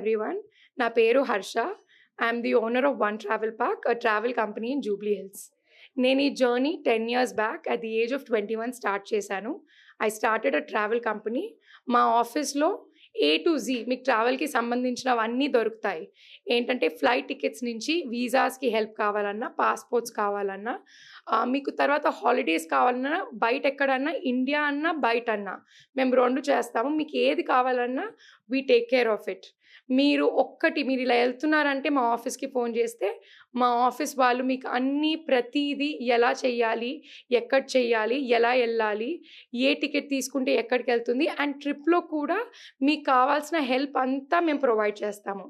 everyone. Na peru Harsha. I am the owner of One Travel Park, a travel company in Jubilee Hills. నేను ఈ journey 10 years back at the age of 21 start చేశాను. I started a travel company. మా ఆఫీస్లో A to Z మీకు ట్రావెల్కి సంబంధించినవన్నీ దొరుకుతాయి. ఏంటంటే flight tickets నుంచి వీసాస్కి హెల్ప్ కావాలన్నా, పాస్పోర్ట్స్ కావాలన్నా, మీకు తర్వాత హాలిడేస్ కావాలన్నా, బయట ఎక్కడన్నా, ఇండియా అన్నా బయట అన్నా మేము 2 చేస్తాము. మీకు ఏది కావాలన్నా we take care of it. మీరు ఇలా వెళ్తున్నారంటే మా ఆఫీస్కి ఫోన్ చేస్తే మా ఆఫీస్ వాళ్ళు మీకు అన్నీ ప్రతిదీ ఎలా చెయ్యాలి, ఎక్కడ చెయ్యాలి, ఎలా వెళ్ళాలి, ఏ టికెట్ తీసుకుంటే ఎక్కడికి వెళ్తుంది అండ్ ట్రిప్లో కూడా మీకు కావాల్సిన హెల్ప్ అంతా మేము ప్రొవైడ్ చేస్తాము.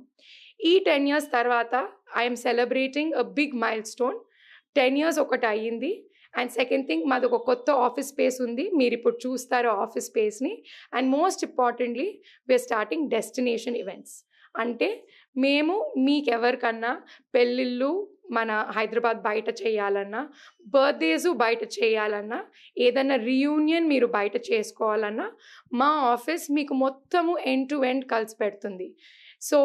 ఈ 10 years తర్వాత I'm celebrating a big milestone. 10 years ఒకటి అయ్యింది. అండ్ సెకండ్ థింగ్, మాది ఒక కొత్త ఆఫీస్ స్పేస్ ఉంది. మీరు ఇప్పుడు చూస్తారు ఆఫీస్ స్పేస్ని. And most importantly we're starting destination events. అంటే మేము మీకెవరికన్నా పెళ్ళిళ్ళు మన హైదరాబాద్ బయట చేయాలన్నా, బర్త్డేస్ బయట చేయాలన్నా, ఏదన్నా రీయూనియన్ మీరు బయట చేసుకోవాలన్నా మా ఆఫీస్ మీకు మొత్తము ఎండ్ టు ఎండ్ కలిసి పెడుతుంది. సో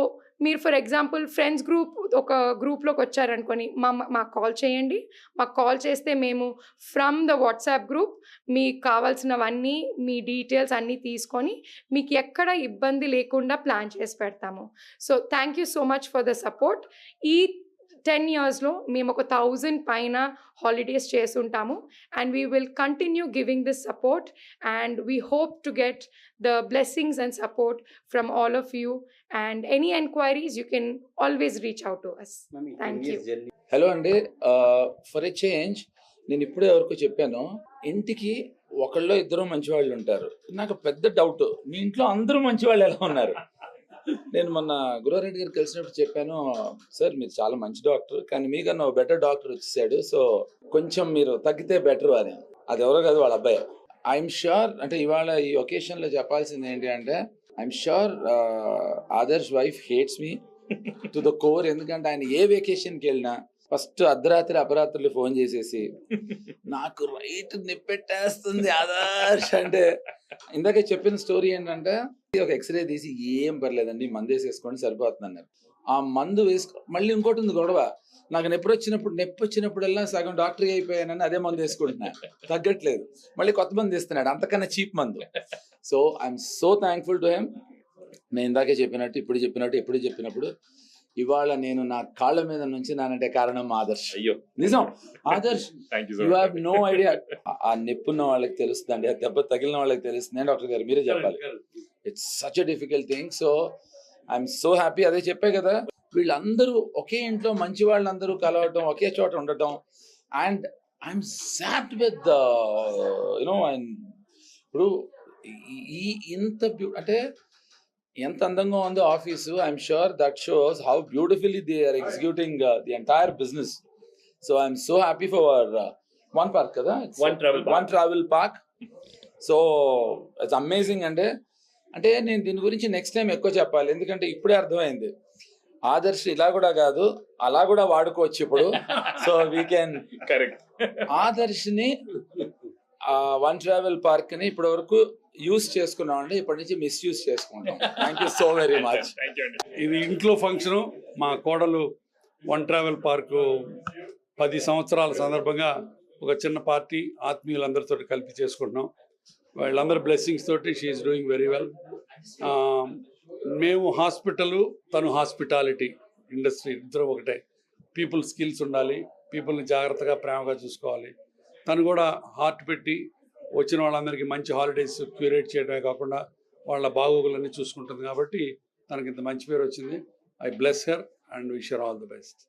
మీరు ఫర్ ఎగ్జాంపుల్ ఫ్రెండ్స్ ఒక గ్రూప్లోకి వచ్చారనుకొని మాకు కాల్ చేయండి. మాకు కాల్ చేస్తే మేము ఫ్రమ్ ద వాట్సాప్ గ్రూప్ మీకు కావాల్సినవన్నీ మీ డీటెయిల్స్ అన్నీ తీసుకొని మీకు ఎక్కడ ఇబ్బంది లేకుండా ప్లాన్ చేసి పెడతాము. So thank you so much for the support. ఈ 10 yearsలో మేము ఒక 1000 పైన హాలిడేస్ చేసుంటాము. And we will continue giving this support and we hope to get the blessings and support from all of you. And any enquiries you can always reach out to us. Thank you. Hello అండి, for a change నేను ఇప్పుడే ఎవరికో చెప్పాను, ఇంటికి ఒకళ్ళో ఇద్దరు మంచివాళ్ళు ఉంటారు. నాకు పెద్ద డౌట్, మీ ఇంట్లో అందరూ మంచివాళ్ళు ఎలా ఉన్నారు? నేను మొన్న గురువారెడ్డి గారు కలిసినప్పుడు చెప్పాను, సార్ మీరు చాలా మంచి డాక్టర్, కానీ మీకన్నా బెటర్ డాక్టర్ వచ్చేసాడు, సో కొంచెం మీరు తగ్గితే బెటర్ అని. అది ఎవరో కాదు, వాళ్ళ అబ్బాయి. ఐఎమ్ ష్యూర్, అంటే ఇవాళ ఈ ఒకేషన్లో చెప్పాల్సింది ఏంటి అంటే, I'm sure Adarsh wife hates me to the core. ఎందుకంటే ఆయన ఏ వెకేషన్కి వెళ్ళినా ఫస్ట్ అర్ధరాత్రి అపరాత్రులు ఫోన్ చేసేసి నాకు రైట్ నిప్పెట్టేస్తుంది ఆదర్శ్ అంటే. ఇందాక చెప్పిన స్టోరీ ఏంటంటే, ఒక ఎక్స్రే తీసి ఏం పర్లేదండి మందు వేసేసుకోండి సరిపోతుంది అన్నారు. ఆ మందు మళ్ళీ ఇంకోటి ఉంది గొడవ, నాకు నొప్పి వచ్చినప్పుడల్లా సగం డాక్టర్ అయిపోయానని అదే మందు వేసుకుంటున్నా, తగ్గట్లేదు, మళ్ళీ కొత్త మందు ఇస్తున్నాడు, అంతకన్నా చీప్ మందు. So I'm so thankful to him. నేను ఇందాకే చెప్పినట్టు ఎప్పుడు చెప్పినప్పుడు ఇవాళ నేను నా కాళ్ళ మీద నుంచి నానంటే కారణం ఆదర్శ్. అయ్యో నిజం Adarsh, you have no idea. ఆ నొప్పున్న వాళ్ళకి తెలుస్తుంది, ఆ దెబ్బ తగిలిన వాళ్ళకి తెలుస్తుంది. డాక్టర్ గారు మీరే చెప్పాలి, it's such a difficult thing. So I'm so happy. అదే చెప్పే కదా, వీళ్ళందరూ ఒకే ఇంట్లో మంచి వాళ్ళందరూ కలవటం, ఒకే చోట ఉండటం. And I'm sat with you know, ఇప్పుడు ఇంత అంటే ఎంత అందంగా ఉందో office. I'm sure that shows how beautifully they are executing the entire business. So I'm so happy for one park కదా, one travel park. So it's amazing. అంటే నేను దీని గురించి నెక్స్ట్ టైం ఎక్కువ చెప్పాలి, ఎందుకంటే ఇప్పుడే అర్థమైంది ఆదర్శ్ ఇలా కూడా కాదు అలా కూడా వాడుకోవచ్చు ఇప్పుడు. సో వీ కెన్ కరెక్ట్ ఆదర్శ్ని వన్ ట్రావెల్ పార్క్ ని ఇప్పటి వరకు యూజ్ చేసుకున్నాం అండి, ఇప్పటి నుంచి మిస్యూజ్ చేసుకుంటాం. Thank you so very much. ఇది ఇంట్లో ఫంక్షను. మా కోడలు వన్ ట్రావెల్ పార్కు 10 సంవత్సరాల సందర్భంగా ఒక చిన్న పార్టీ ఆత్మీయులందరితో కలిపి చేసుకుంటున్నాం. వాళ్ళందరి బ్లెస్సింగ్స్ తోటి షీఈస్ డూయింగ్ వెరీ వెల్. మేము హాస్పిటల్, తను హాస్పిటాలిటీ ఇండస్ట్రీ, ఇద్దరు ఒకటే. పీపుల్ స్కిల్స్ ఉండాలి, పీపుల్ని జాగ్రత్తగా ప్రేమగా చూసుకోవాలి. తను కూడా హార్ట్ పెట్టి వచ్చిన వాళ్ళందరికీ మంచి హాలిడేస్ క్యూరేట్ చేయడమే కాకుండా వాళ్ళ బాగోగులన్నీ చూసుకుంటుంది. కాబట్టి తనకి ఇంత మంచి పేరు వచ్చింది. I bless her and wish her all the best.